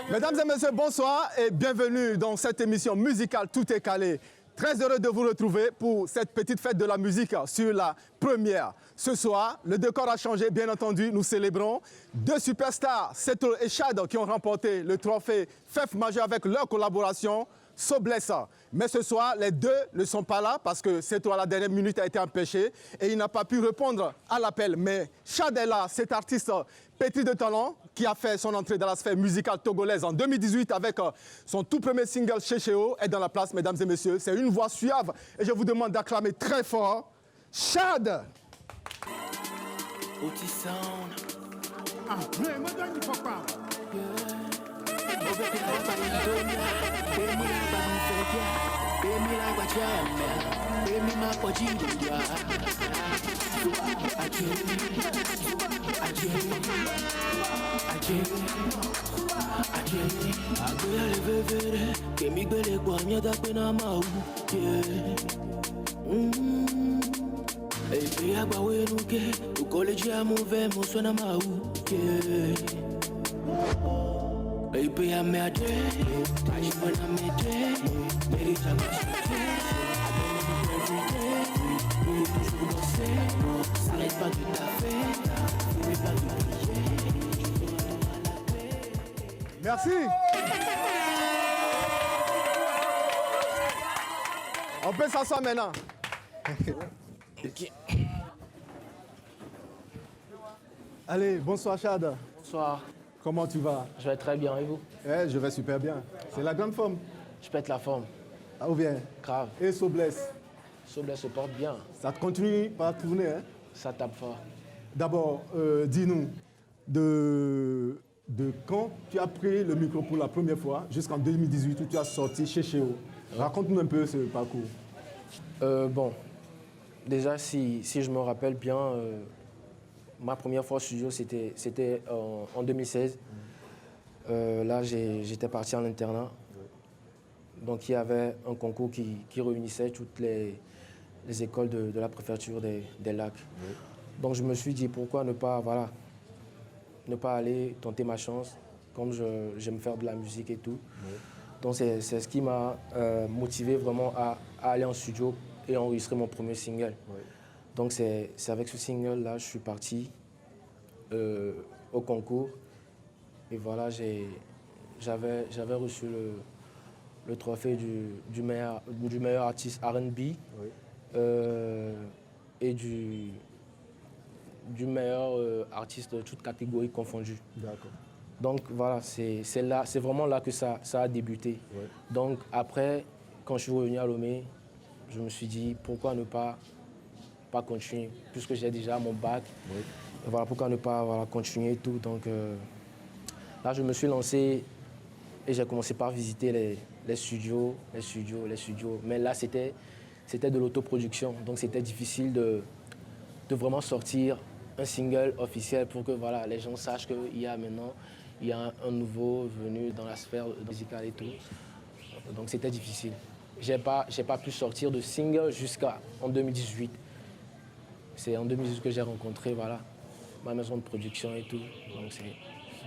Mesdames et messieurs, bonsoir et bienvenue dans cette émission musicale Tout est calé. Très heureux de vous retrouver pour cette petite fête de la musique sur la première. Ce soir, le décor a changé, bien entendu. Nous célébrons deux superstars, Seto et Chad, qui ont remporté le trophée FEF majeur avec leur collaboration Soblessa. Mais ce soir, les deux ne sont pas là parce que Seto à la dernière minute a été empêché et il n'a pas pu répondre à l'appel. Mais Chad est là, cet artiste pétri de talent qui a fait son entrée dans la sphère musicale togolaise en 2018 avec son tout premier single Chéchéo est dans la place, mesdames et messieurs. C'est une voix suave et je vous demande d'acclamer très fort Chad. Merci. On peut s'asseoir maintenant. Allez, bonsoir Chad. Bonsoir. Comment tu vas? Je vais très bien, et vous? Ouais, je vais super bien. C'est la grande forme. Je pète la forme. Ah, ou bien? Grave. Et Sobless? Sobless se porte bien. Ça continue par tourner, hein? Ça tape fort. D'abord, dis-nous, de quand tu as pris le micro pour la première fois jusqu'en 2018 où tu as sorti Chéchéo. Raconte-nous un peu ce parcours. Bon, déjà, si je me rappelle bien, ma première fois au studio, c'était en 2016. Là, j'étais parti en internat. Donc, il y avait un concours qui réunissait toutes les écoles de la préfecture des Lacs. Oui. Donc, je me suis dit, pourquoi ne pas aller tenter ma chance, comme j'aime faire de la musique et tout. Oui. Donc, c'est ce qui m'a motivé vraiment à aller en studio et enregistrer mon premier single. Oui. Donc, c'est avec ce single-là, je suis parti au concours. Et voilà, j'avais reçu le trophée du meilleur artiste R&B, oui. Et du meilleur artiste de toutes catégories confondues. D'accord. Donc voilà, c'est vraiment là que ça a débuté. Oui. Donc après, quand je suis revenu à Lomé, je me suis dit pourquoi ne pas continuer, puisque j'ai déjà mon bac. Oui. Et voilà, pourquoi ne pas continuer et tout. Donc là, je me suis lancé et j'ai commencé par visiter les studios. Mais là, c'était de l'autoproduction. Donc, c'était difficile de vraiment sortir un single officiel pour que voilà, les gens sachent qu'il y a maintenant un nouveau venu dans la sphère musicale et tout. Donc, c'était difficile. J'ai pas pu sortir de single jusqu'en 2018. C'est en 2018 que j'ai rencontré ma maison de production et tout.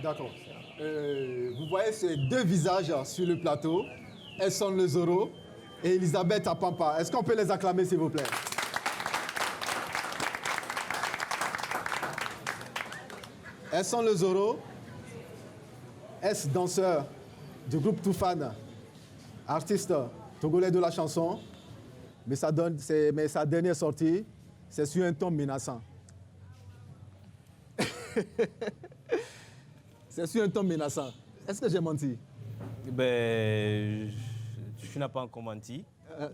D'accord. Vous voyez ces deux visages sur le plateau. Elles sont le Zoro et Elisabeth Apampa. Est-ce qu'on peut les acclamer, s'il vous plaît? Elles sont le Zoro, ex-danseur du groupe Toufan, artiste togolais de la chanson, mais sa dernière sortie, c'est sur un ton menaçant. C'est sur un ton menaçant. Est-ce que j'ai menti? Tu n'as pas encore menti.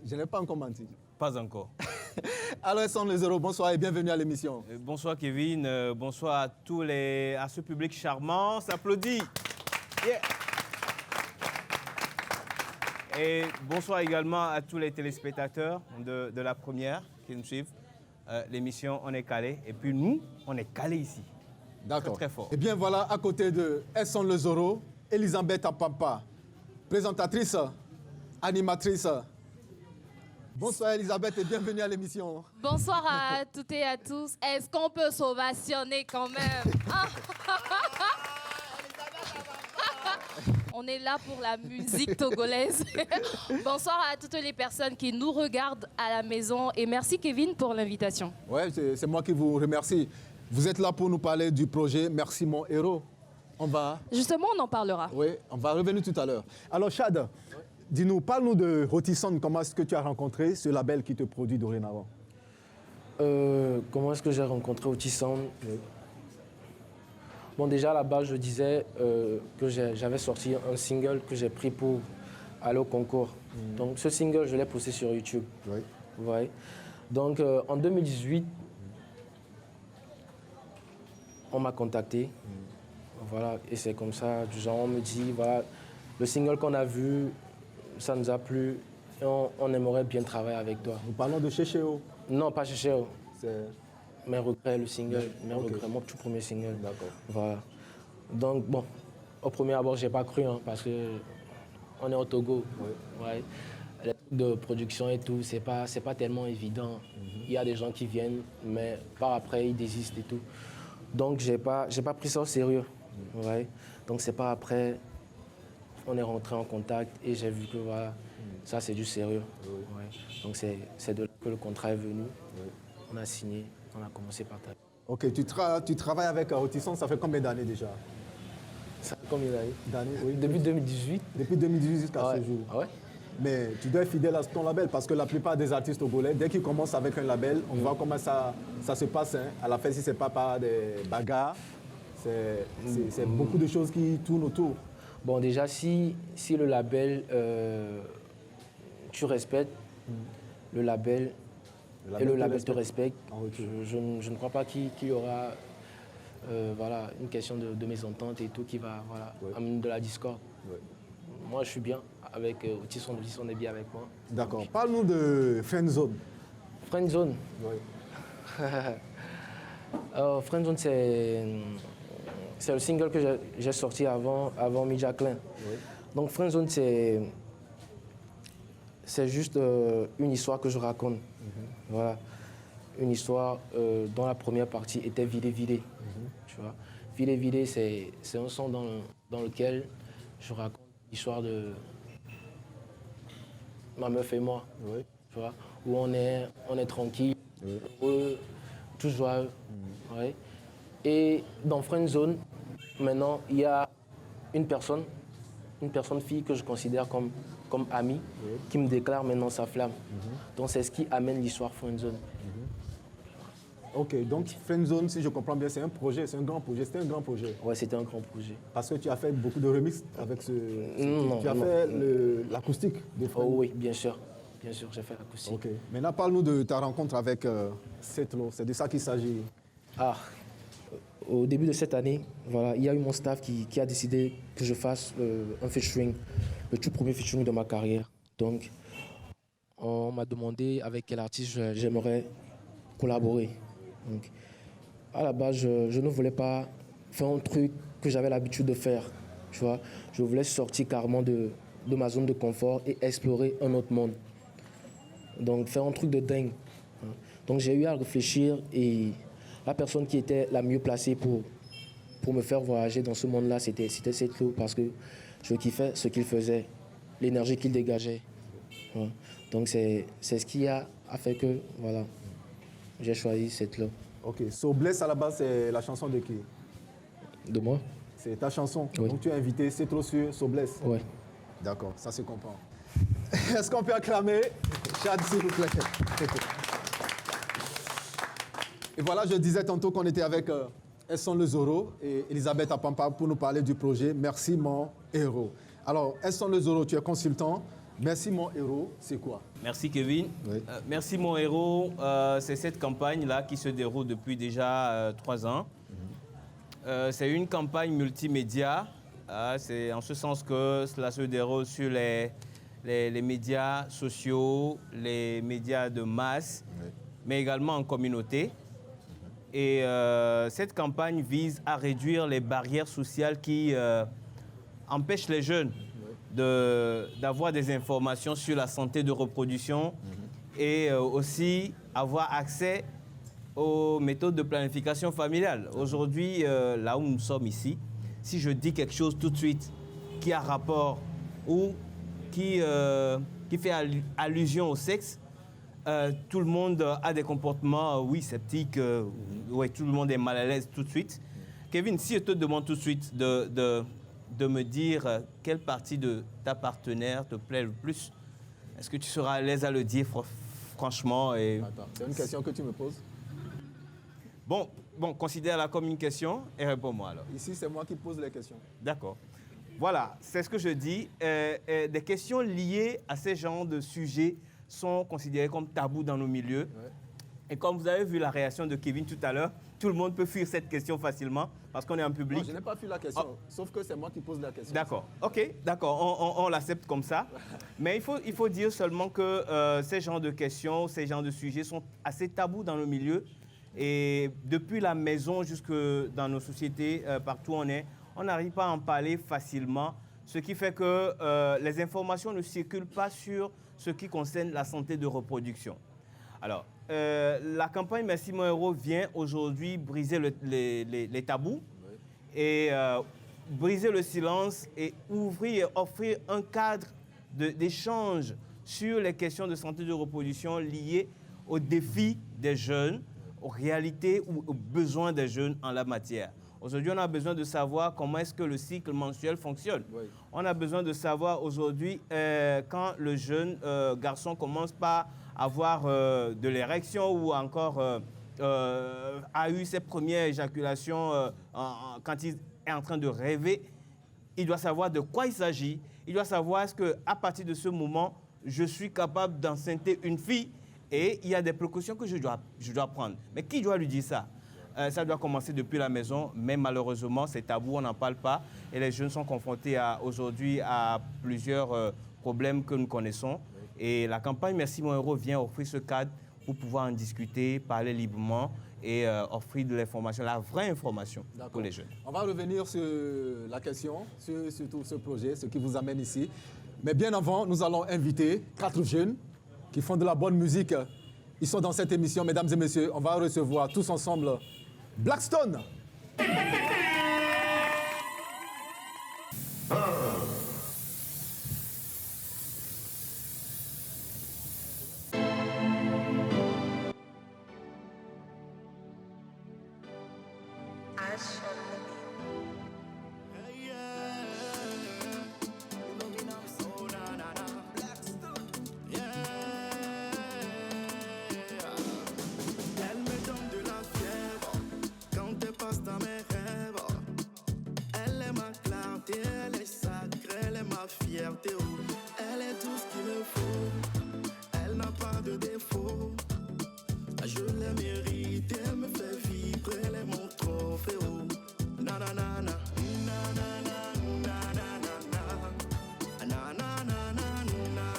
Je n'ai pas encore menti. Pas encore. Alors, elles sont les Zoro. Bonsoir et bienvenue à l'émission. Bonsoir Kevin. Bonsoir à ce public charmant. S'applaudit. Yeah. Et bonsoir également à tous les téléspectateurs de la première qui nous suivent. L'émission, on est calé. Et puis nous, on est calé ici. D'accord. Très, très fort. Et bien voilà, à côté de Elles sont le Zoro, Elisabeth Apampa, présentatrice, animatrice. Bonsoir Elisabeth et bienvenue à l'émission. Bonsoir à toutes et à tous. Est-ce qu'on peut s'ovationner quand même? On est là pour la musique togolaise. Bonsoir à toutes les personnes qui nous regardent à la maison. Et merci Kevin pour l'invitation. Ouais, c'est moi qui vous remercie. Vous êtes là pour nous parler du projet Merci mon héros. Justement, on en parlera. Oui, on va revenir tout à l'heure. Alors Chad, dis-nous, parle-nous de Rotisson. Comment est-ce que tu as rencontré ce label qui te produit dorénavant? Comment est-ce que j'ai rencontré Otisson? Bon, déjà à la base, je disais que j'avais sorti un single que j'ai pris pour aller au concours. Donc ce single, je l'ai posté sur YouTube. Oui. Vous voyez. Donc en 2018, on m'a contacté. Voilà, et c'est comme ça, du genre, on me dit, voilà, le single qu'on a vu, ça nous a plu et on aimerait bien travailler avec toi. Nous parlons de Chéchéo. Non, pas Chéchéo. C'est... Mes regrets, le single, mon tout premier single. D'accord. Voilà. Donc, bon, au premier abord, je n'ai pas cru, hein, parce qu'on est au Togo. Oui. Ouais. Les trucs de production et tout, c'est pas tellement évident. Il y a des gens qui viennent, mais par après, ils désistent et tout. Donc, j'ai pas pris ça au sérieux. Ouais. Donc, c'est pas après, on est rentré en contact et j'ai vu que voilà, ça, c'est du sérieux. Ouais. Donc, c'est de là que le contrat est venu. On a signé, on a commencé par ta. Ok, tu travailles avec Rotisson, ça fait combien d'années déjà? Ça fait combien d'années? Oui. Depuis 2018. Depuis 2018 jusqu'à ce jour. Ah ouais? Mais tu dois être fidèle à ton label parce que la plupart des artistes togolais, dès qu'ils commencent avec un label, on voit comment ça se passe. Hein. À la fin, si ce n'est pas par des bagarres, c'est beaucoup de choses qui tournent autour. Bon, déjà, si le label, tu respectes le label et le label te respecte, je ne crois pas qu'il y aura voilà, une question de mésentente et tout qui va amener de la discorde. Ouais. Moi, je suis bien avec Otisson, on est bien avec moi. D'accord. Parle-nous de Friendzone. Friendzone. Oui. Friendzone, c'est le single que j'ai sorti avant Media Clan. Oui. Donc Friendzone, c'est juste une histoire que je raconte. Voilà. Une histoire dont la première partie était Vidé Vidé. Tu vois. Vidé Vidé, c'est un son dans lequel je raconte l'histoire de ma meuf et moi. Oui. Tu vois. Où on est tranquille, heureux, tout joyeux. Ouais. Et dans Friendzone, maintenant, il y a une personne fille que je considère comme amie, qui me déclare maintenant sa flamme. Donc c'est ce qui amène l'histoire Friendzone. Ok, donc Friendzone, si je comprends bien, c'est un projet, c'est un grand projet. C'était un grand projet. Ouais, c'était un grand projet. Parce que tu as fait beaucoup de remix avec ce... Non, tu as fait l'acoustique de Oh Friendzone. oui, bien sûr, j'ai fait l'acoustique. Ok. Maintenant, parle-nous de ta rencontre avec Setlo. C'est de ça qu'il s'agit. Ah, au début de cette année, voilà, il y a eu mon staff qui a décidé que je fasse un featuring, le tout premier featuring de ma carrière. Donc, on m'a demandé avec quel artiste j'aimerais collaborer. Donc, à la base, je ne voulais pas faire un truc que j'avais l'habitude de faire. Tu vois, je voulais sortir carrément de ma zone de confort et explorer un autre monde. Donc, faire un truc de dingue. Donc, j'ai eu à réfléchir et la personne qui était la mieux placée pour me faire voyager dans ce monde-là, c'était Setlo parce que je kiffais ce qu'il faisait, l'énergie qu'il dégageait. Ouais. Donc c'est ce qui a fait que voilà, j'ai choisi Setlo. Ok. So Bless à la base, c'est la chanson de qui? De moi? C'est ta chanson. Oui. Donc tu as invité Setlo sur So Bless. Ouais. D'accord, ça se comprend. Est-ce qu'on peut acclamer Chad, s'il vous plaît? Et voilà, je disais tantôt qu'on était avec Esson Le Zoro et Elisabeth Apampa pour nous parler du projet Merci mon héros. Alors, Esson Le Zoro, tu es consultant. Merci mon héros, c'est quoi? Merci Kevin. Oui. Merci mon héros. C'est cette campagne-là qui se déroule depuis déjà 3 ans. C'est une campagne multimédia. C'est en ce sens que cela se déroule sur les médias sociaux, les médias de masse, mais également en communauté. Et cette campagne vise à réduire les barrières sociales qui empêchent les jeunes d'avoir des informations sur la santé de reproduction et aussi avoir accès aux méthodes de planification familiale. Aujourd'hui, là où nous sommes ici, si je dis quelque chose tout de suite, qui a rapport ou qui fait allusion au sexe, tout le monde a des comportements, oui, sceptiques, ouais, tout le monde est mal à l'aise tout de suite. Kevin, si je te demande tout de suite de me dire quelle partie de ta partenaire te plaît le plus, est-ce que tu seras à l'aise à le dire franchement Attends, c'est une question que tu me poses? Bon, considère-la comme une question et réponds-moi alors. Ici, c'est moi qui pose les questions. D'accord. Voilà, c'est ce que je dis. Des questions liées à ces genres de sujets sont considérées comme tabous dans nos milieux. Ouais. Et comme vous avez vu la réaction de Kevin tout à l'heure, tout le monde peut fuir cette question facilement parce qu'on est en public. Non, je n'ai pas fui la question, sauf que c'est moi qui pose la question. D'accord, ok, d'accord, on l'accepte comme ça. Mais il faut dire seulement que ces genres de questions, ces genres de sujets sont assez tabous dans nos milieux. Et depuis la maison jusque dans nos sociétés, partout où on est, on n'arrive pas à en parler facilement. Ce qui fait que les informations ne circulent pas sur ce qui concerne la santé de reproduction. Alors, la campagne Merci Mon Héros vient aujourd'hui briser les tabous et briser le silence et offrir un cadre d'échange sur les questions de santé de reproduction liées aux défis des jeunes, aux réalités ou aux besoins des jeunes en la matière. Aujourd'hui, on a besoin de savoir comment est-ce que le cycle menstruel fonctionne. Oui. On a besoin de savoir aujourd'hui quand le jeune garçon commence par avoir de l'érection ou encore a eu ses premières éjaculations quand il est en train de rêver. Il doit savoir de quoi il s'agit. Il doit savoir est-ce qu'à partir de ce moment, je suis capable d'enceinte une fille et il y a des précautions que je dois prendre. Mais qui doit lui dire ça? Ça doit commencer depuis la maison, mais malheureusement, c'est tabou, on n'en parle pas. Et les jeunes sont confrontés aujourd'hui à plusieurs problèmes que nous connaissons. Et la campagne Merci Mon Héros vient offrir ce cadre pour pouvoir en discuter, parler librement et offrir de l'information, la vraie information pour les jeunes. On va revenir sur la question, sur tout ce projet, ce qui vous amène ici. Mais bien avant, nous allons inviter 4 jeunes qui font de la bonne musique. Ils sont dans cette émission, mesdames et messieurs. On va recevoir tous ensemble Blackstone. Elle est tout ce qu'il me faut. Elle n'a pas de défaut. Je l'ai mérité. Elle me fait vibrer. Elle est mon trophée. Na na na na. Na na na na na na. Na na na na na na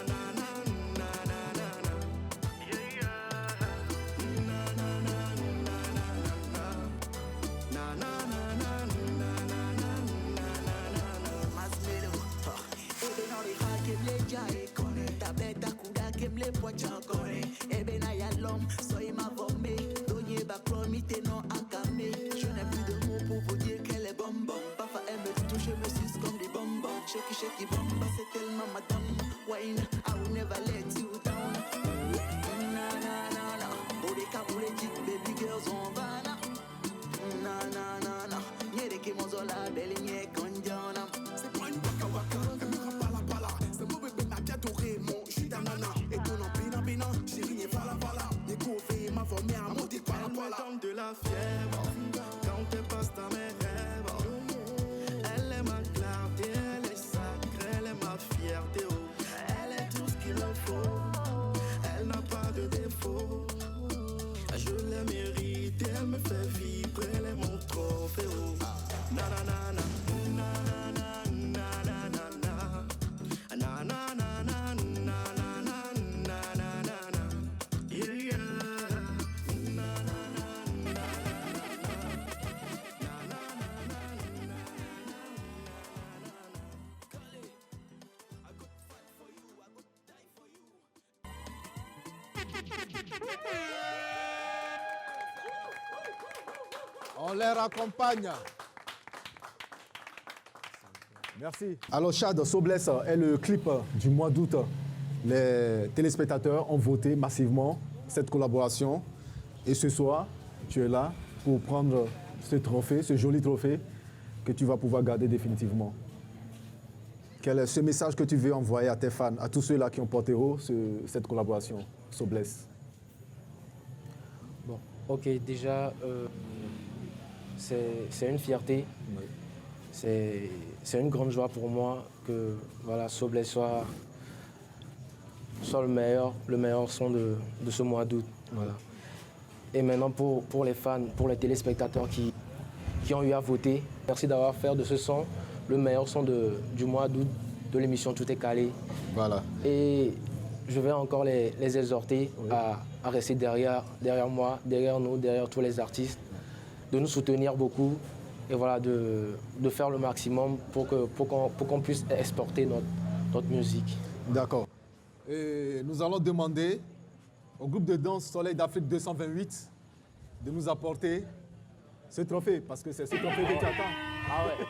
na na na. Yeah yeah. Na na na na na na. Na na na na na na na. Masmelo. Ebe na ri ha ke le jae kone. Tabeta kuda ke mle pocha kone. Ebe na ya l'homme soy ma vomé. Donye ba promite non akame. Je n'ai plus de mots pour vous dire qu'elle est bonbon. Parfois elle me touche, je me suce comme des bonbons. Shaky shaky bomba, c'est tellement madame. Wine, I will never let you down. Na na na na. Body cap pour les petites baby girls on va na. Na na na na. Nyere ke mozola belle nye konjana. C'est pas une waka waka. C'est mon bébé n'a adoré mon jus d'ananas. Et ton empina pina, chérie n'est pas la voilà. Découvrir ma famille à monter par la poêle. Elle me donne de la fièvre quand elle passe dans mes rêves. Elle est ma clarté, elle est sacrée, elle est ma fierté. Elle est tout ce qu'il me faut. Elle n'a pas de défaut. Je l'ai mérité, elle me fait vibrer, elle est mon trophée. Na na na na. On les raccompagne. Merci. Alors Chad, Sobless est le clip du mois d'août. Les téléspectateurs ont voté massivement cette collaboration. Et ce soir, tu es là pour prendre ce trophée, ce joli trophée que tu vas pouvoir garder définitivement. Quel est ce message que tu veux envoyer à tes fans, à tous ceux-là qui ont porté haut cette collaboration, Sobless? Bon, ok, déjà, c'est une fierté. Oui. C'est une grande joie pour moi que voilà, Sobless soit le meilleur son de ce mois d'août. Voilà. Et maintenant, pour les fans, pour les téléspectateurs qui ont eu à voter, merci d'avoir fait de ce son le meilleur son du mois d'août de l'émission Tout est calé. Voilà. Et je vais encore les exhorter à rester derrière moi, derrière nous, derrière tous les artistes, de nous soutenir beaucoup et voilà, de faire le maximum pour qu'on puisse exporter notre musique. D'accord. Et nous allons demander au groupe de danse Soleil d'Afrique 228 de nous apporter ce trophée, parce que c'est ce trophée que tu attends. Ah ouais.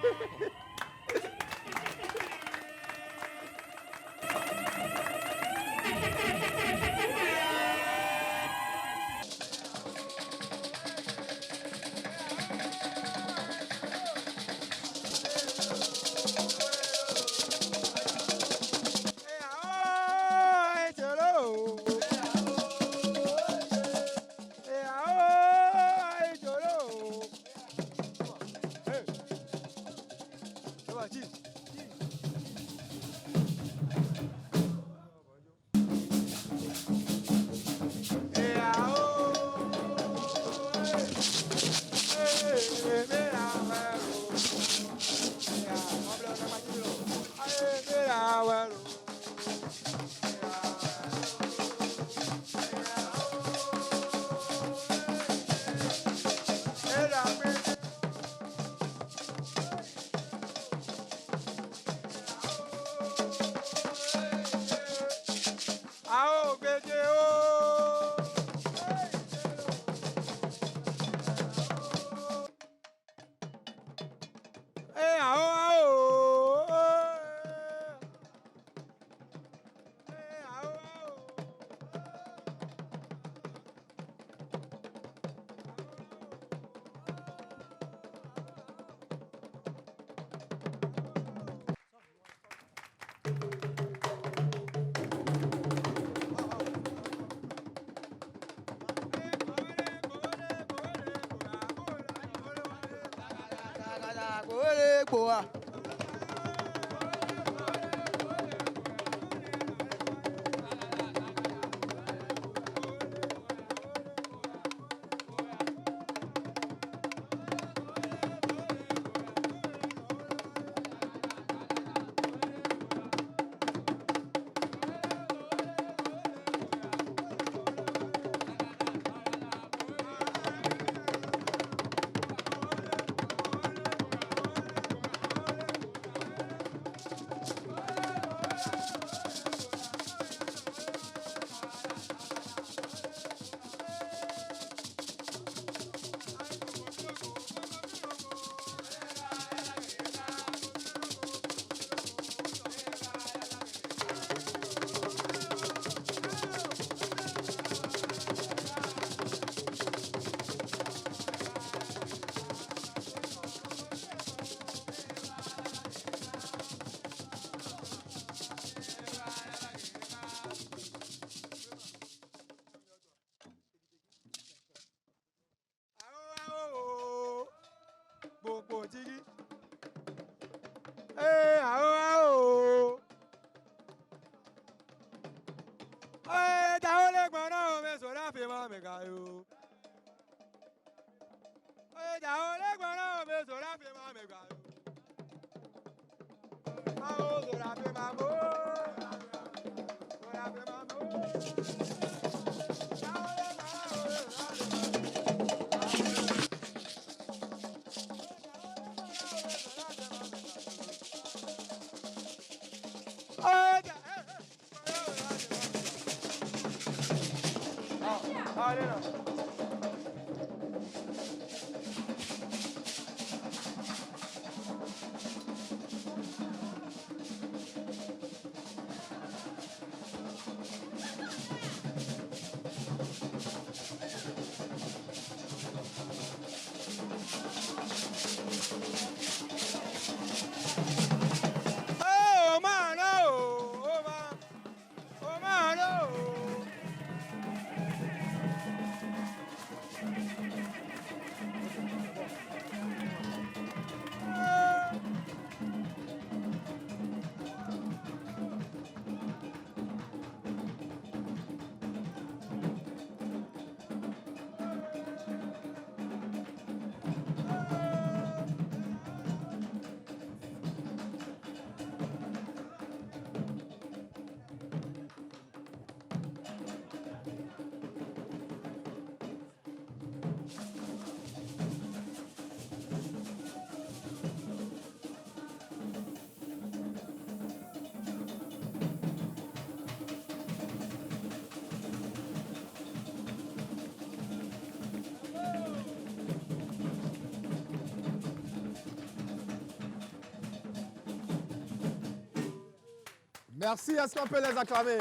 Merci, est-ce qu'on peut les acclamer?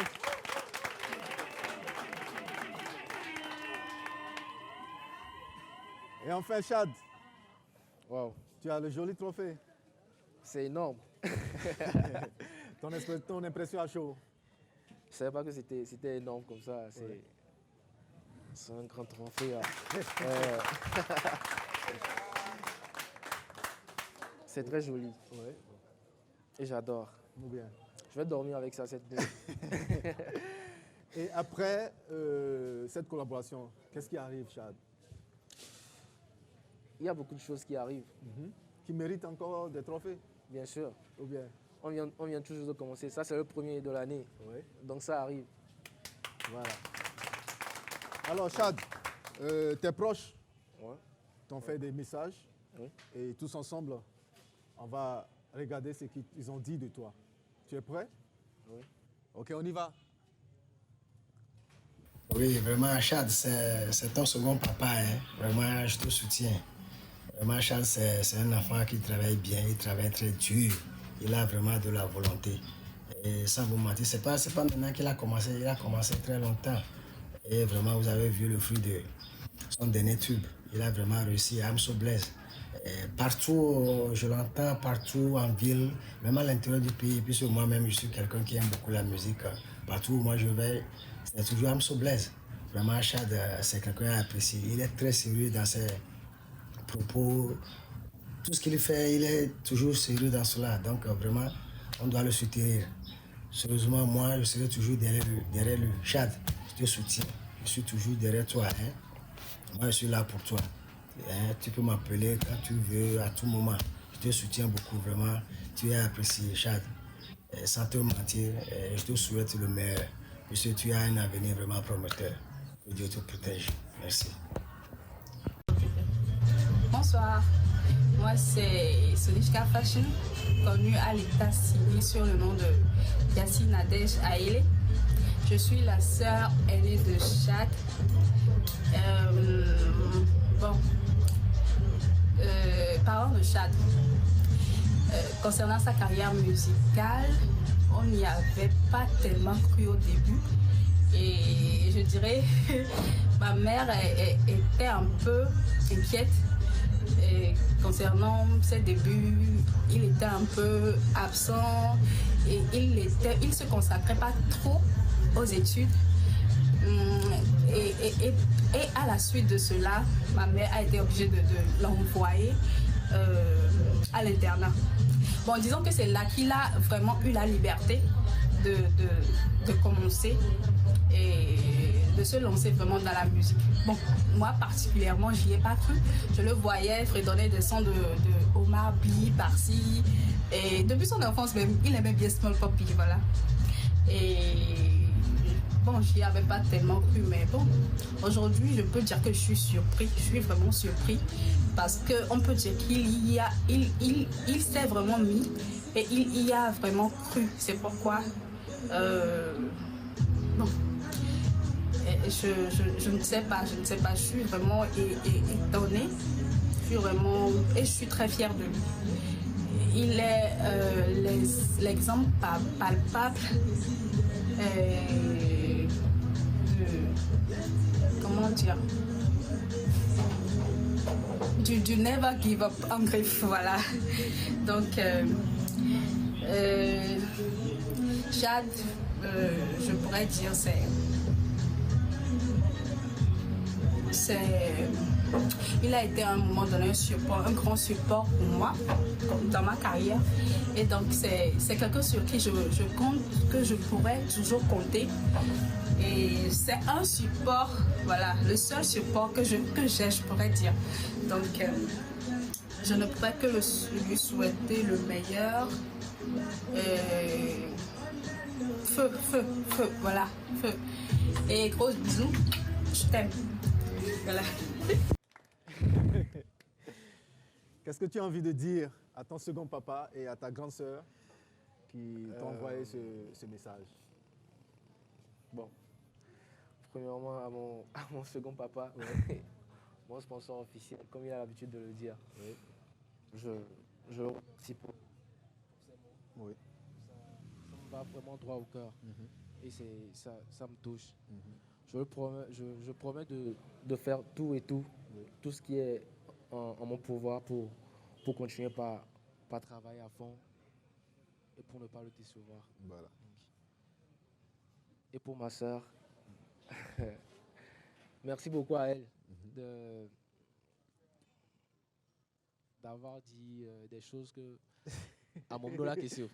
Et enfin, Chad, Waouh, tu as le joli trophée. c'est énorme. Ton impression à chaud. Je ne savais pas que c'était énorme comme ça. C'est un grand trophée. Là. C'est très joli. Oui, Et j'adore. bien. Je vais dormir avec ça cette nuit. Et après cette collaboration, qu'est-ce qui arrive, Chad? Il y a beaucoup de choses qui arrivent, Qui mérite encore des trophées? bien sûr. Ou bien? On vient toujours de commencer. Ça, c'est le premier de l'année. Oui. Donc ça arrive. Voilà. Alors, Chad, tes proches Ouais. t'ont fait des messages. Oui. Et tous ensemble, on va regarder ce qu'ils ont dit de toi. Tu es prêt? Oui. Ok, on y va. Oui, vraiment, Chad, c'est ton second papa. Hein. Vraiment, je te soutiens. Vraiment, Chad, c'est un enfant qui travaille bien, il travaille très dur. Il a vraiment de la volonté. Et sans vous mentir, c'est pas maintenant qu'il a commencé, il a commencé très longtemps. Et vraiment, vous avez vu le fruit de son dernier tube. Il a vraiment réussi. I'm so blessed. Et partout, je l'entends, partout en ville, même à l'intérieur du pays, puisque moi-même, je suis quelqu'un qui aime beaucoup la musique. Partout où moi je vais, c'est toujours I'm so blessed. Vraiment, Chad, c'est quelqu'un à apprécier. Il est très sérieux dans ses propos. Tout ce qu'il fait, il est toujours sérieux dans cela. Donc, vraiment, on doit le soutenir. Sérieusement, moi, je serai toujours derrière lui. Chad, je te soutiens. Je suis toujours derrière toi. Hein. Moi, je suis là pour toi. Hein, tu peux m'appeler quand tu veux, à tout moment. Je te soutiens beaucoup, vraiment. Tu es apprécié, Chad. Sans te mentir, je te souhaite le meilleur. Puisque tu as un avenir vraiment prometteur. Que Dieu te protège. Merci. Bonsoir, moi c'est Solishka Fashion, connue à l'état civil sur le nom de Yassine Nadej Aele. Je suis la sœur aînée de Chad. Parlons de Chad. Concernant sa carrière musicale, on n'y avait pas tellement cru au début. Et je dirais, ma mère était un peu inquiète concernant ses débuts. Il était un peu absent et il se consacrait pas trop aux études. Et à la suite de cela, ma mère a été obligée de l'envoyer à l'internat. Bon, disons que c'est là qu'il a vraiment eu la liberté de commencer et de se lancer vraiment dans la musique. Bon, moi particulièrement, j'y ai pas cru. Je le voyais fredonner des sons de Omar B par-ci. Et depuis son enfance même, il aimait bien Small Poppy, voilà. Et bon, j'y avais pas tellement cru, mais bon, aujourd'hui, je peux dire que je suis surpris. Je suis vraiment surpris parce qu'on peut dire il s'est vraiment mis et il y a vraiment cru. C'est pourquoi, bon, je ne sais pas, je suis vraiment étonnée. Je suis très fière de lui. Il est l'exemple palpable comment dire, du never give up en griffe, voilà. Donc Chad, je pourrais dire il a été à un moment donné un grand support pour moi dans ma carrière. Et donc c'est quelqu'un sur qui je compte, que je pourrais toujours compter. Et c'est un support, voilà, le seul support que j'ai, je pourrais dire. Donc je ne pourrais que lui souhaiter le meilleur. Feu, voilà, feu. Et gros bisous, je t'aime. Voilà. Qu'est-ce que tu as envie de dire à ton second papa et à ta grande sœur qui t'ont envoyé ce message? Bon, premièrement à mon second papa, mon sponsor officiel, comme il a l'habitude de le dire. Oui. Je le remercie pour Oui. ça va vraiment droit au cœur. Et ça me touche. Je promets de faire tout et tout, tout ce qui est en mon pouvoir pour continuer par travailler à fond et pour ne pas le décevoir. Voilà. Et pour ma sœur, merci beaucoup à elle d'avoir dit des choses que à mon dos la question.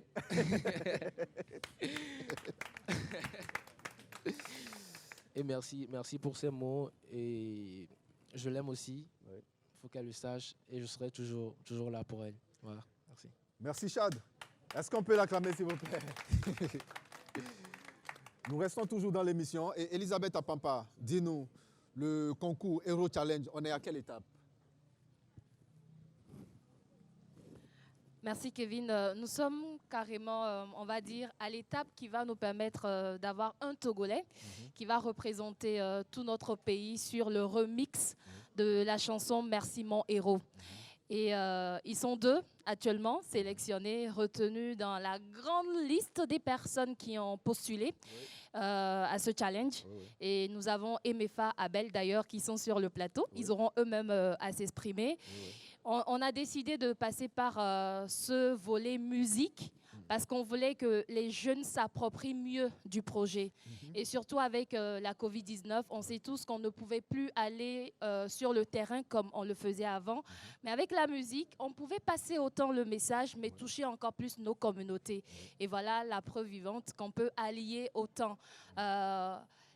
Et merci pour ces mots et je l'aime aussi. Il faut qu'elle le sache et je serai toujours là pour elle. Voilà, merci. Merci Chad. Est-ce qu'on peut l'acclamer s'il vous plaît? Nous restons toujours dans l'émission et Elisabeth Apampa, dis-nous, le concours Hero Challenge, on est à quelle étape? Merci Kevin. Nous sommes carrément, on va dire, à l'étape qui va nous permettre d'avoir un Togolais qui va représenter tout notre pays sur le remix de la chanson Merci mon héros. Et ils sont 2 actuellement sélectionnés, retenus dans la grande liste des personnes qui ont postulé à ce challenge. Et nous avons Emefa, Abel d'ailleurs qui sont sur le plateau. Ils auront eux-mêmes à s'exprimer. On a décidé de passer par ce volet musique parce qu'on voulait que les jeunes s'approprient mieux du projet. Et surtout avec la Covid-19, on sait tous qu'on ne pouvait plus aller sur le terrain comme on le faisait avant. Mais avec la musique, on pouvait passer autant le message, mais toucher encore plus nos communautés. Et voilà la preuve vivante qu'on peut allier autant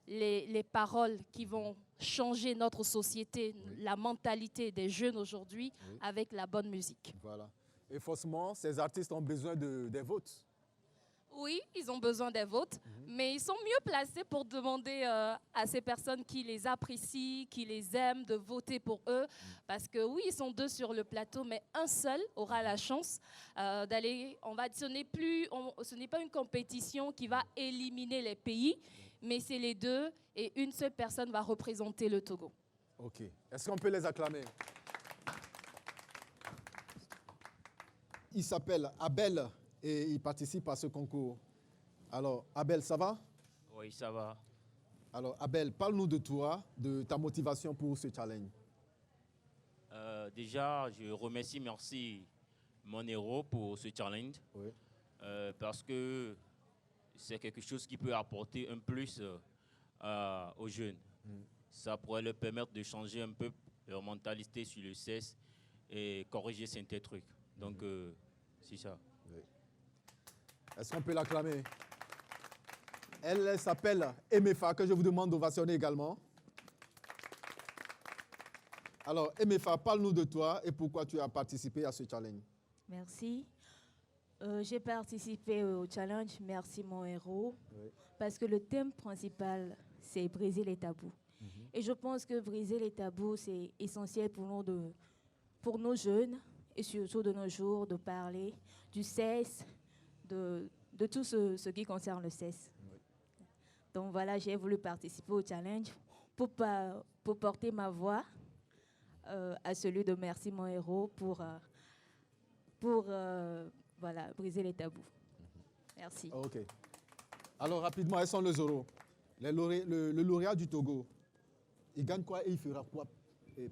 les paroles qui vont changer notre société, la mentalité des jeunes aujourd'hui avec la bonne musique. Voilà. Et forcément, ces artistes ont besoin des votes. Oui, ils ont besoin des votes, mais ils sont mieux placés pour demander à ces personnes qui les apprécient, qui les aiment, de voter pour eux. Parce que oui, ils sont 2 sur le plateau, mais un seul aura la chance d'aller. Ce n'est pas une compétition qui va éliminer les pays, mais c'est les 2 et une seule personne va représenter le Togo. Ok. Est-ce qu'on peut les acclamer? Il s'appelle Abel et il participe à ce concours. Alors, Abel, ça va? Oui, ça va. Alors, Abel, parle-nous de toi, de ta motivation pour ce challenge. Déjà, je merci mon héros pour ce challenge. Parce que c'est quelque chose qui peut apporter un plus aux jeunes. Ça pourrait leur permettre de changer un peu leur mentalité sur le sexe et corriger certains trucs. Donc, c'est ça. Est-ce qu'on peut l'acclamer? Elle s'appelle Emefa, que je vous demande d'ovationner également. Alors, Emefa, parle-nous de toi et pourquoi tu as participé à ce challenge. Merci. J'ai participé au challenge Merci mon héros parce que le thème principal, c'est briser les tabous. Et je pense que briser les tabous, c'est essentiel pour nos jeunes et surtout de nos jours, de parler du sexe, de tout ce qui concerne le sexe. Donc voilà, j'ai voulu participer au challenge pour porter ma voix à celui de Merci mon héros pour voilà, briser les tabous. Merci. Ok. Alors rapidement, elles sont les euros. Le lauréat du Togo, il gagne quoi et il fera quoi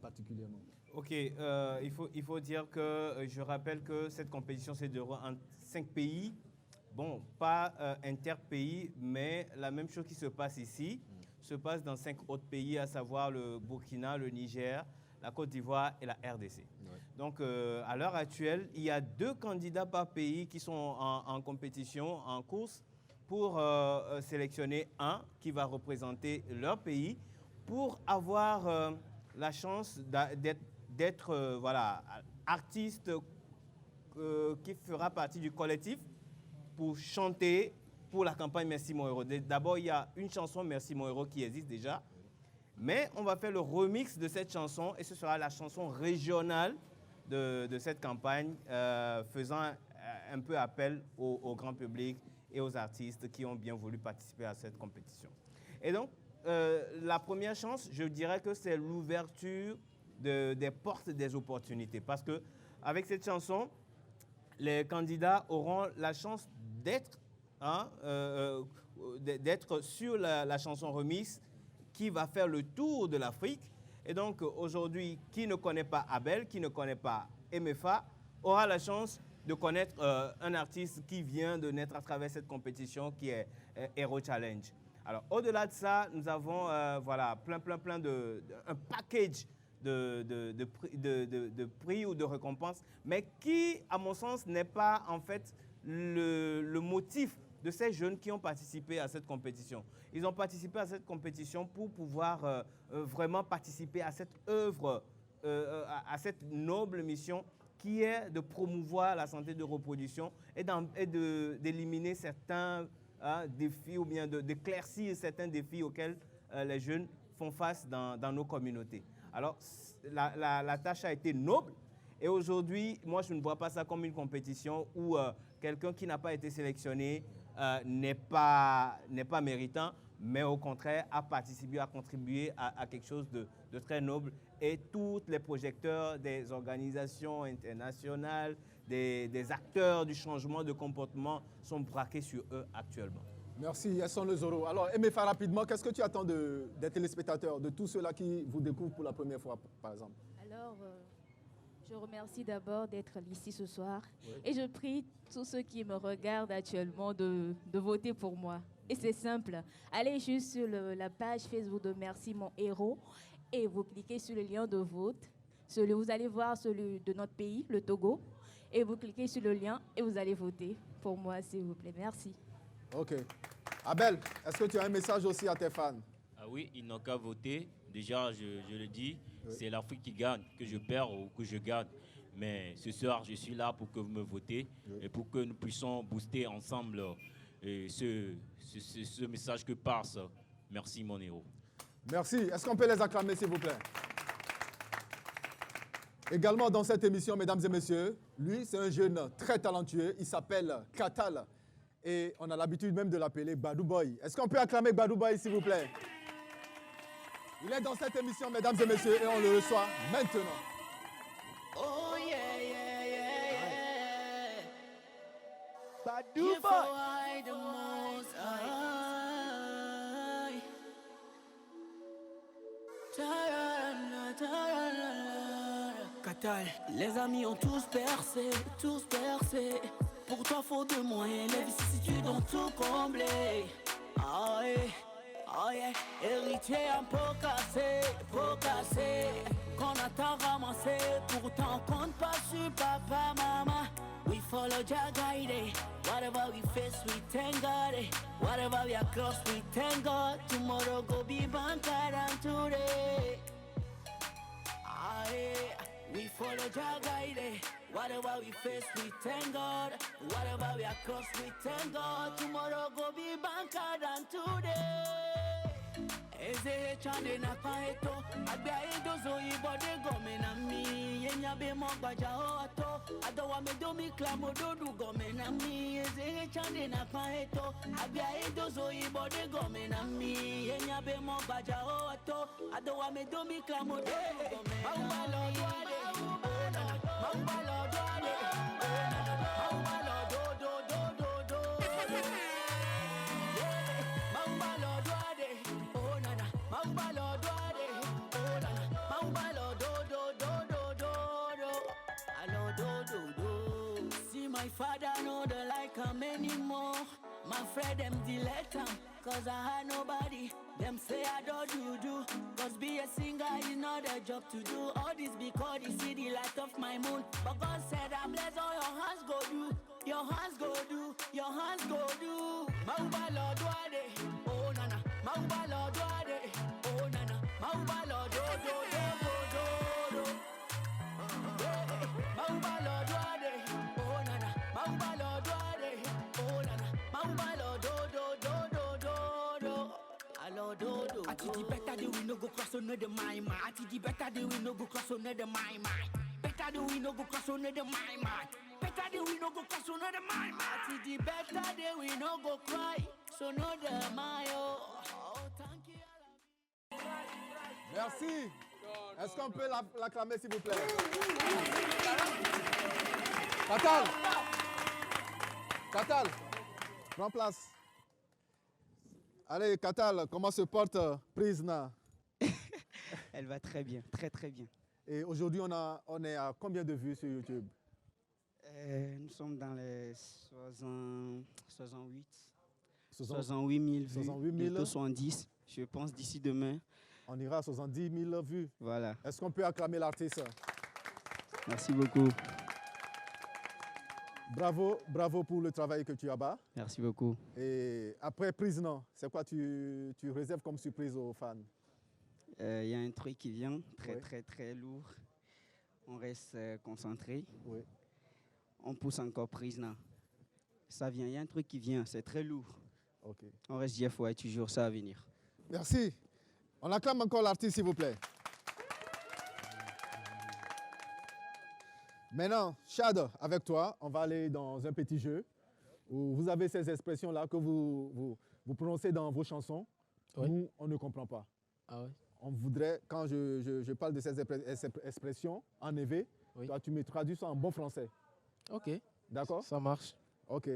particulièrement? Ok, il faut dire que je rappelle que cette compétition se déroule en 5 pays. Bon, pas interpays, mais la même chose qui se passe ici se passe dans 5 autres pays, à savoir le Burkina, le Niger, la Côte d'Ivoire et la RDC. Donc, à l'heure actuelle, il y a 2 candidats par pays qui sont en compétition, en course, pour sélectionner un qui va représenter leur pays, pour avoir la chance d'être voilà, artiste qui fera partie du collectif pour chanter pour la campagne Merci mon héros. D'abord, il y a une chanson Merci mon héros qui existe déjà, mais on va faire le remix de cette chanson et ce sera la chanson régionale de cette campagne, faisant un peu appel au grand public et aux artistes qui ont bien voulu participer à cette compétition. Et donc, la première chance, je dirais que c'est l'ouverture des portes des opportunités. Parce qu'avec cette chanson, les candidats auront la chance d'être hein, d'être sur la chanson remix qui va faire le tour de l'Afrique. Et donc aujourd'hui, qui ne connaît pas Abel, qui ne connaît pas MFA, aura la chance de connaître un artiste qui vient de naître à travers cette compétition qui est Hero Challenge. Alors au-delà de ça, nous avons voilà, plein un package de prix ou de récompenses, mais qui, à mon sens, n'est pas en fait le motif de ces jeunes qui ont participé à cette compétition. Ils ont participé à cette compétition pour pouvoir vraiment participer à cette œuvre, à cette noble mission qui est de promouvoir la santé de reproduction et d'éliminer certains défis ou bien d'éclaircir certains défis auxquels les jeunes font face dans nos communautés. Alors, la tâche a été noble et aujourd'hui, moi, je ne vois pas ça comme une compétition où quelqu'un qui n'a pas été sélectionné n'est pas méritant, mais au contraire, a participé, a contribué à quelque chose de très noble. Et tous les projecteurs des organisations internationales, des acteurs du changement de comportement sont braqués sur eux actuellement. Merci, Yasson Lezoro. Alors, MFA, rapidement, qu'est-ce que tu attends des téléspectateurs, de tous ceux-là qui vous découvrent pour la première fois, par exemple? Alors, je remercie d'abord d'être ici ce soir. Oui. Et je prie tous ceux qui me regardent actuellement de voter pour moi. Et c'est simple. Allez juste sur la page Facebook de Merci Mon Héros et vous cliquez sur le lien de vote. Vous allez voir celui de notre pays, le Togo. Et vous cliquez sur le lien et vous allez voter pour moi, s'il vous plaît. Merci. OK. Abel, est-ce que tu as un message aussi à tes fans? Ah oui, ils n'ont qu'à voter. Déjà, je le dis, oui. C'est l'Afrique qui gagne, que je perds ou que je gagne. Mais ce soir, je suis là pour que vous me votez, oui. Et pour que nous puissions booster ensemble ce message que passe. Merci, mon héros. Merci. Est-ce qu'on peut les acclamer, s'il vous plaît? Également dans cette émission, mesdames et messieurs, lui, c'est un jeune très talentueux. Il s'appelle Katal. Et on a l'habitude même de l'appeler Badou Boy. Est-ce qu'on peut acclamer Badou Boy, s'il vous plaît? Il est dans cette émission, mesdames et messieurs, et on le reçoit maintenant. Oh yeah, yeah, yeah, yeah. Badou Boy. Katal, les amis ont tous percé, tous percé. Pour toi, faut de moyens, les vicissitudes ont tout comblé. Ah yeah, oh yeah, héritier un peu cassé, qu'on a tant ramassé, pourtant on compte pas sur papa, maman. We follow Jah guide, whatever we face, we thank God. Whatever we are close, we thank God. Tomorrow go be banker than today. Ah yeah. We follow Jah guide, whatever we face, we thank God. Whatever we are close, we thank God. Tomorrow go be banker than today. Eze chande na paeto, abia edozo ibode gome na mi. Yenya be mo gbaja oto, adowa me do mi klamo dodu gome na mi. Eze chande na paeto, abia edozo ibode gome na mi. Yenya be mo gbaja oto, adowa me do mi klamo dodu gome na mi. See my father no don't like him anymore. My friend them delete him, cause I had nobody. Them say I don't do. Cause be a singer is not a job to do. All this because they see the light of my moon. But God said I'm blessed, all your hands go do. Your hands go do, your hands go do. Mauba Lord Wade, oh nana. Mauba Lord Wade, oh nana. Mauba Lord do do do do do do. Mauba Lord Wade, oh nana. Mauba Lord Wade, oh nana. Mauba Lord do do do do do do. Allo do do. Ati di better the we no go cross on the my man. Ati di better the we no go cross on the my man. Better the we no go cross on the my man. Better the we no go cross on the my man. Ati di better the we no go cry. So no the my oh. Thank you. Merci. Est-ce qu'on peut l'acclamer, s'il vous plaît? Katal. Katal. Prends place. Allez, Katal, comment se porte Prisna? Elle va très bien, très très bien. Et aujourd'hui, on est à combien de vues sur YouTube? Nous sommes dans les 68 000 vues, 68 000. bientôt 70. Je pense d'ici demain. On ira à 70 000 vues. Voilà. Est-ce qu'on peut acclamer l'artiste? Merci beaucoup. Bravo, bravo pour le travail que tu as bas. Merci beaucoup. Et après Prisna, c'est quoi tu réserves comme surprise aux fans? Il y a un truc qui vient, très Ouais. très très lourd. On reste concentré. Oui. On pousse encore Prisna. Ça vient, il y a un truc qui vient, c'est très lourd. Ok. On reste Jeff White, toujours ça à venir. Merci. On acclame encore l'artiste, s'il vous plaît. Maintenant, Chad, avec toi, on va aller dans un petit jeu où vous avez ces expressions-là que vous prononcez dans vos chansons. Oui. Nous, on ne comprend pas. Ah ouais? On voudrait, quand je parle de ces expressions en EV, Oui. toi, tu me traduis ça en bon français. Ok. D'accord? Ça marche. Ok.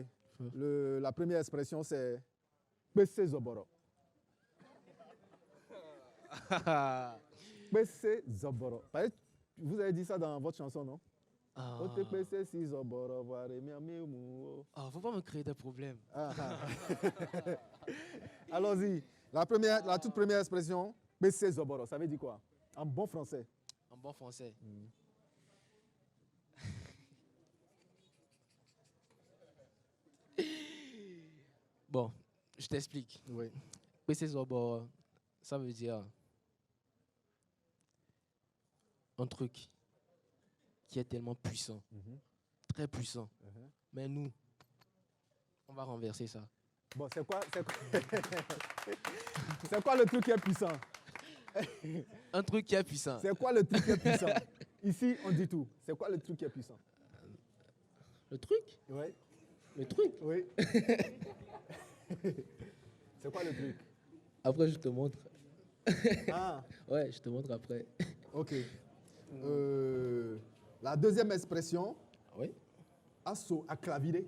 La première expression, c'est Pese Zoboro. Pese Zoboro. Vous avez dit ça dans votre chanson, non? Ah. Ote pese si Zoboro, voir mi ami mu. Ah, faut pas me créer des problèmes. Ah, ah. Allons-y. La toute première expression, Pese Zoboro, ça veut dire quoi? En bon français. En bon français. Bon, je t'explique. Oui. PC Zobo, ça veut dire un truc qui est tellement puissant, très puissant. Mais nous, on va renverser ça. Bon, c'est quoi c'est quoi le truc qui est puissant? Un truc qui est puissant. C'est quoi le truc qui est puissant? Ici, on dit tout. C'est quoi le truc qui est puissant? Le truc? Oui. Le truc? Oui. C'est quoi le truc? Après, je te montre. Ah. Ouais, je te montre après. Ok. La deuxième expression. Oui. Asso à clavirer.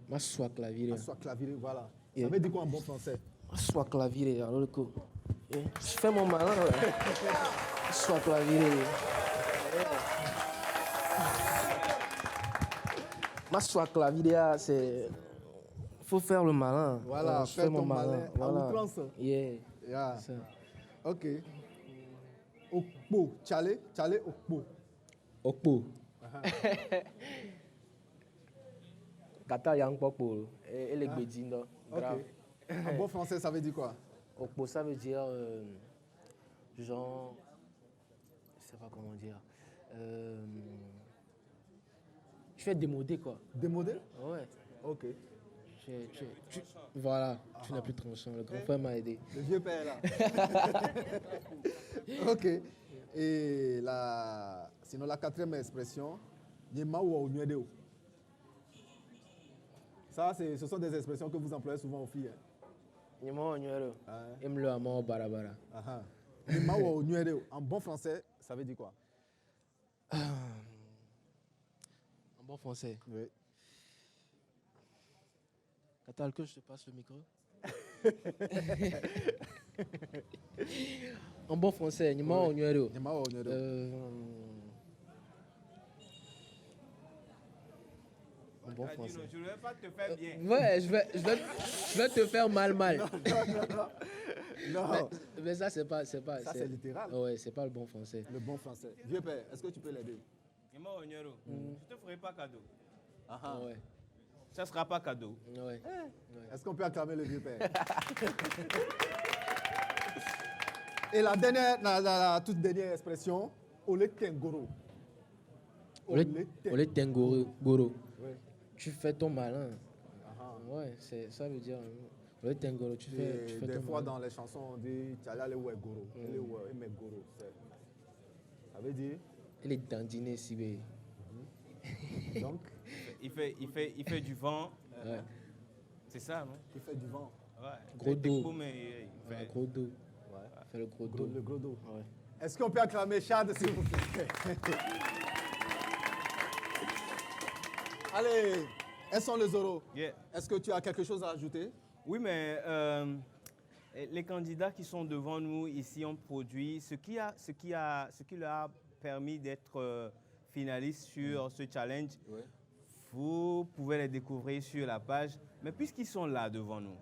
Ma soie clavier. Asso à clavirer, voilà. Yeah. Ça veut dire quoi en bon français? Ma soie clavier, alors le coup. Je fais mon malin. Ma soie clavier. Ma soie clavier, c'est. Faut faire le malin. Voilà, je faire fais mon ton malin à Voilà. outrance. Yeah. Yeah. Ça. Ok. Okpo, chale okpo. Okpo. Kata yang popo. Et les bédines. Grave. En bon français, ça veut dire quoi? Okpo, ça veut dire genre, je sais pas comment dire. Tu fais démodé quoi. Démodé? Ouais. Ok. Voilà, tu n'as plus tranchant. Le grand frère m'a aidé. Le vieux père là. Ok. Et sinon la quatrième expression, ça, ce sont des expressions que vous employez souvent aux filles. En bon français, ça veut dire quoi? En bon français. Oui. Attends que je te passe le micro. En bon français, en bon français. Je ne vais pas te faire bien. Ouais, je vais te faire mal. Non. Mais ça, c'est pas. Ça, c'est littéral. Ouais, c'est pas le bon français. Le bon français. Vieux père, est-ce que tu peux l'aider? Je ne te ferai pas cadeau. Ouais. Ça ne sera pas cadeau. Ouais. Est-ce qu'on peut acclamer le vieux père? Et la toute dernière expression, Ole Tengoro. Ole Tengoro. Ouais. Tu fais ton malin. Ouais, ça veut dire. Ole Tengoro, tu fais Des ton fois, malin. dans les chansons, on dit Tchala ouais Goro. Goro. Ça veut dire? Il est dandiné, si bé. Donc, Il fait du vent. Ouais. C'est ça, non? il fait du vent. Ouais. Gros dos. Mais il fait... Gros dos. Ouais. Il fait le gros dos. Le gros dos. Ouais. Est-ce qu'on peut acclamer Chad, s'il vous plaît? Allez, Elles sont les oraux. Yeah. Est-ce que tu as quelque chose à ajouter? Oui, mais les candidats qui sont devant nous ici ont produit ce qui leur a permis d'être finalistes sur ce challenge. Oui. Vous pouvez les découvrir sur la page. Mais puisqu'ils sont là devant nous,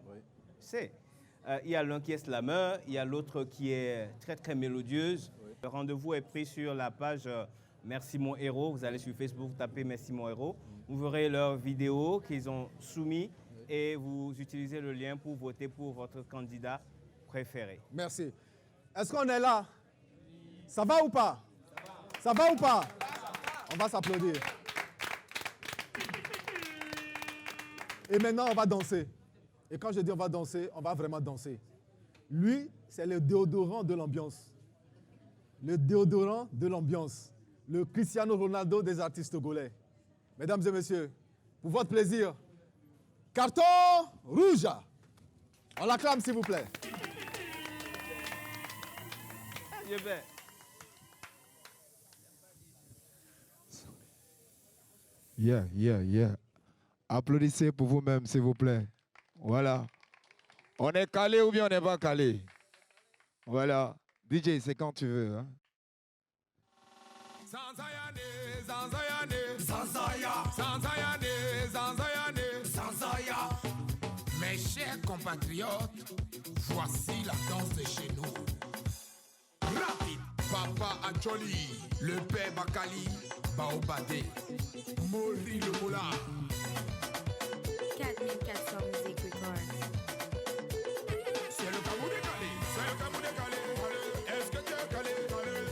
il y a l'un qui est slammer, il y a l'autre qui est très très mélodieuse. Oui. Le rendez-vous est pris sur la page Merci mon héros. Vous allez sur Facebook, tapez Merci mon héros. Vous verrez leurs vidéos qu'ils ont soumis et vous utilisez le lien pour voter pour votre candidat préféré. Merci. Est-ce qu'on est là? Ça va ou pas? Ça va ou pas? On va s'applaudir. Et maintenant, on va danser. Et quand je dis on va danser, on va vraiment danser. Lui, c'est le déodorant de l'ambiance. Le déodorant de l'ambiance. Le Cristiano Ronaldo des artistes togolais. Mesdames et messieurs, pour votre plaisir, carton rouge. On l'acclame, s'il vous plaît. Yeah. Applaudissez pour vous-même, s'il vous plaît. Voilà. On est calé ou bien on n'est pas calé? Voilà. DJ, c'est quand tu veux. Hein? Zanzaya. Mes chers compatriotes, voici la danse de chez nous. Rapide, Papa Acholi, le père Bakali, Baobade, Mori le Moula. 4400 Music Records. C'est le Camou décalé, c'est le Camou décalé. Est-ce que tu es calé?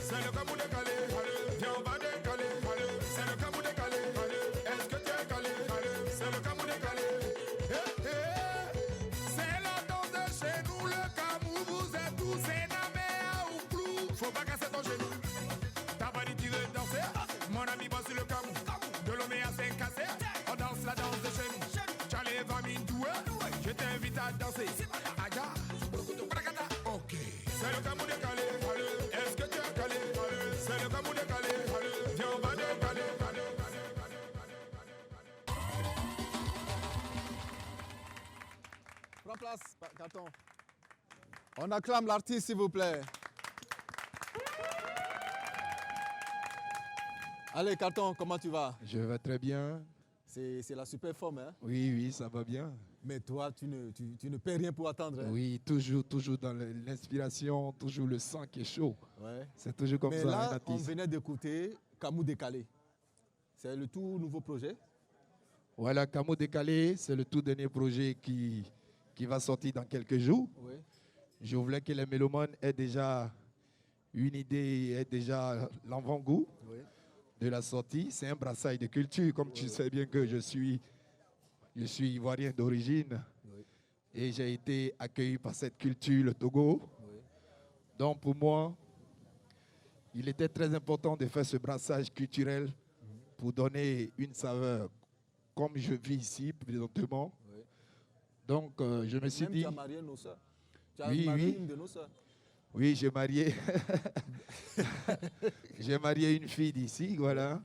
C'est le Camou décalé. Viens, on va décaler. C'est le Camou décalé. Est-ce que tu es calé? C'est le Camou décalé. C'est la danse de chez nous, le Camou. Vous êtes tous énamés ou clou. Faut pas casser ton genou. T'as pas dit tu veux danser? Mon ami bosse sur le Camou. De l'homme à 5 cassé. On danse la danse de chez nous. Charlie Famine doué. Je t'invite à danser. Aja. Ok. C'est le Camou décalé. Est-ce que tu es calé? C'est le Camou décalé. Viens, on va décaler. Prends place, carton. On acclame l'artiste, s'il vous plaît. Allez, carton, comment tu vas? Je vais très bien. C'est la super forme, hein? Oui, ça va bien. Mais toi, tu ne paies rien pour attendre. Hein? Oui, toujours dans l'inspiration, toujours le sang qui est chaud. Ouais. C'est toujours comme Mais ça. là, un on artiste. venait d'écouter Camou décalé. C'est le tout nouveau projet? Voilà, Camo Décalé, c'est le tout dernier projet qui va sortir dans quelques jours. Oui. Je voulais que les mélomanes aient déjà une idée, aient déjà l'avant-goût de la sortie. C'est un brassage de culture, comme tu sais bien que je suis ivoirien d'origine. Et j'ai été accueilli par cette culture, le Togo. Donc pour moi, il était très important de faire ce brassage culturel pour donner une saveur, comme je vis ici présentement. Donc je me suis dit... Tu as marié nos sœurs. Tu as Oui, marié oui. une de nos sœurs. Oui, j'ai marié. J'ai marié une fille d'ici, voilà.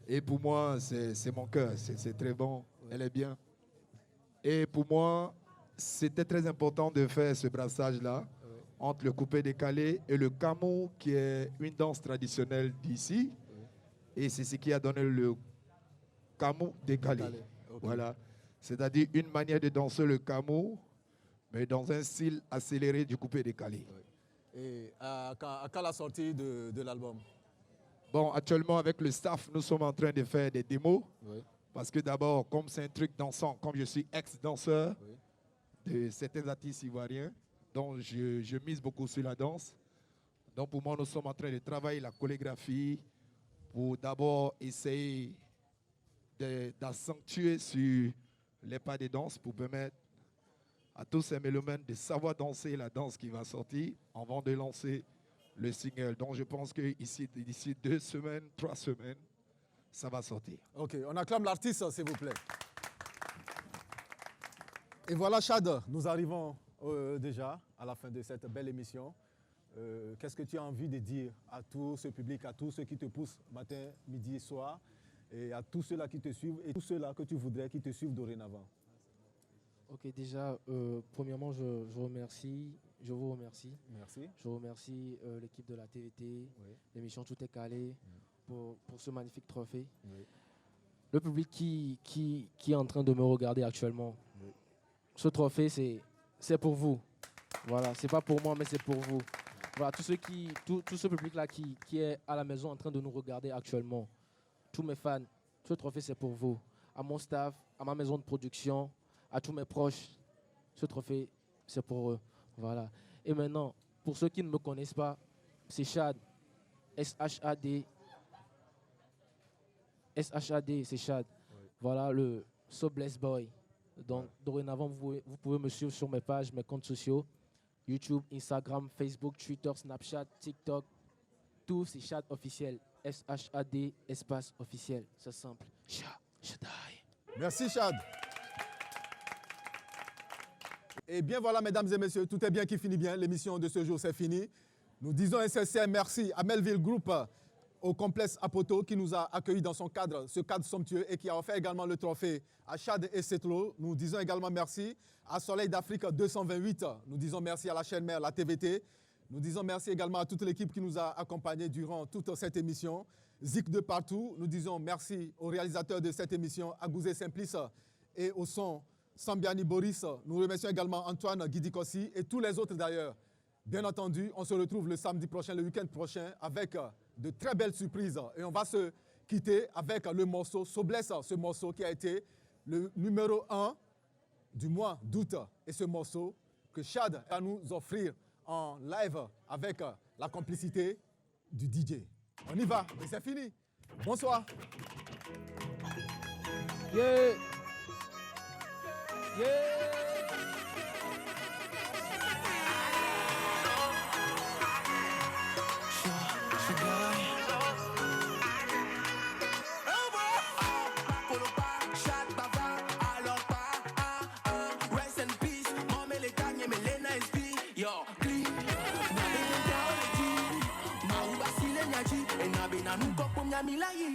Et pour moi, c'est mon cœur, c'est très bon, elle est bien. Et pour moi, c'était très important de faire ce brassage-là entre le coupé décalé et le Camo, qui est une danse traditionnelle d'ici. Et c'est ce qui a donné le Camo décalé. Voilà. C'est-à-dire une manière de danser le Camo, mais dans un style accéléré du coupé décalé. Et à quand la sortie de l'album? Bon, actuellement, avec le staff, nous sommes en train de faire des démos. Parce que d'abord, comme c'est un truc dansant, comme je suis ex-danseur de certains artistes ivoiriens, donc je mise beaucoup sur la danse. Donc pour moi, nous sommes en train de travailler la chorégraphie pour d'abord essayer d'accentuer sur les pas de danse pour permettre à tous ces mélomanes de savoir danser la danse qui va sortir avant de lancer le single. Donc je pense que d'ici 2 semaines, 3 semaines, ça va sortir. Ok, on acclame l'artiste, s'il vous plaît. Et voilà, Chad, nous arrivons déjà à la fin de cette belle émission. Qu'est-ce que tu as envie de dire à tout ce public, à tous ceux qui te poussent matin, midi et soir? et à tous ceux-là qui te suivent et tous ceux-là que tu voudrais qui te suivent dorénavant. Ok, déjà, premièrement, je vous remercie. Merci. Je remercie l'équipe de la TVT, l'émission Tout est calé, pour ce magnifique trophée. Oui. Le public qui est en train de me regarder actuellement, ce trophée, c'est pour vous. Voilà, c'est pas pour moi, mais c'est pour vous. Voilà, tout ce public-là qui est à la maison en train de nous regarder actuellement, tous mes fans, ce trophée, c'est pour vous. À mon staff, à ma maison de production, à tous mes proches, ce trophée, c'est pour eux. Voilà. Et maintenant, pour ceux qui ne me connaissent pas, c'est Shad. S-H-A-D. S-H-A-D, c'est Shad. Voilà, le So Blessed Boy. Donc, dorénavant, vous pouvez me suivre sur mes pages, mes comptes sociaux. YouTube, Instagram, Facebook, Twitter, Snapchat, TikTok. Tout, c'est Shad officiel. S-H-A-D, espace officiel. C'est simple. Shadai. Merci, Shad. Et bien voilà, mesdames et messieurs, tout est bien qui finit bien. L'émission de ce jour, c'est fini. Nous disons un sincère merci à Melville Group, au complexe Apoto, qui nous a accueillis dans son cadre, ce cadre somptueux, et qui a offert également le trophée à Shad et Setlo. Nous disons également merci à Soleil d'Afrique 228. Nous disons merci à la chaîne mère, la TVT. Nous disons merci également à toute l'équipe qui nous a accompagnés durant toute cette émission. Zik de partout. Nous disons merci aux réalisateurs de cette émission, Agouzé Simplice, et au son Sambiani Boris. Nous remercions également Antoine Guidikossi et tous les autres d'ailleurs. Bien entendu, on se retrouve le samedi prochain, le week-end prochain, avec de très belles surprises. Et on va se quitter avec le morceau So Blessed, ce morceau qui a été le numéro 1 du mois d'août. Et ce morceau que Shad va nous offrir en live avec la complicité du DJ. On y va, et c'est fini. Bonsoir. Yeah. Yeah.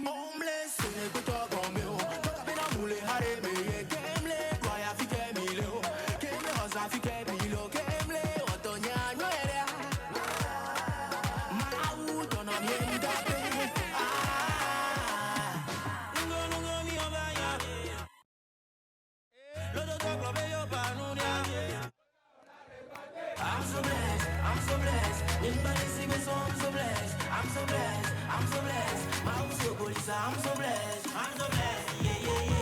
Homeless, ne ko to gombe o. To ka bina mule hare me ye kemle. Kwa ya fi kemi le o. Kemle hosa fi kemi lo kemle. Otonya nywele. Mau to na mienda pe. Ngo ngo ni obaya. Lo do to globe yo panunia. I'm so blessed, I'm so blessed. Anybody see me so I'm so blessed. I'm so blessed, I'm so blessed. I'm so blessed, I'm so blessed, yeah, yeah, yeah.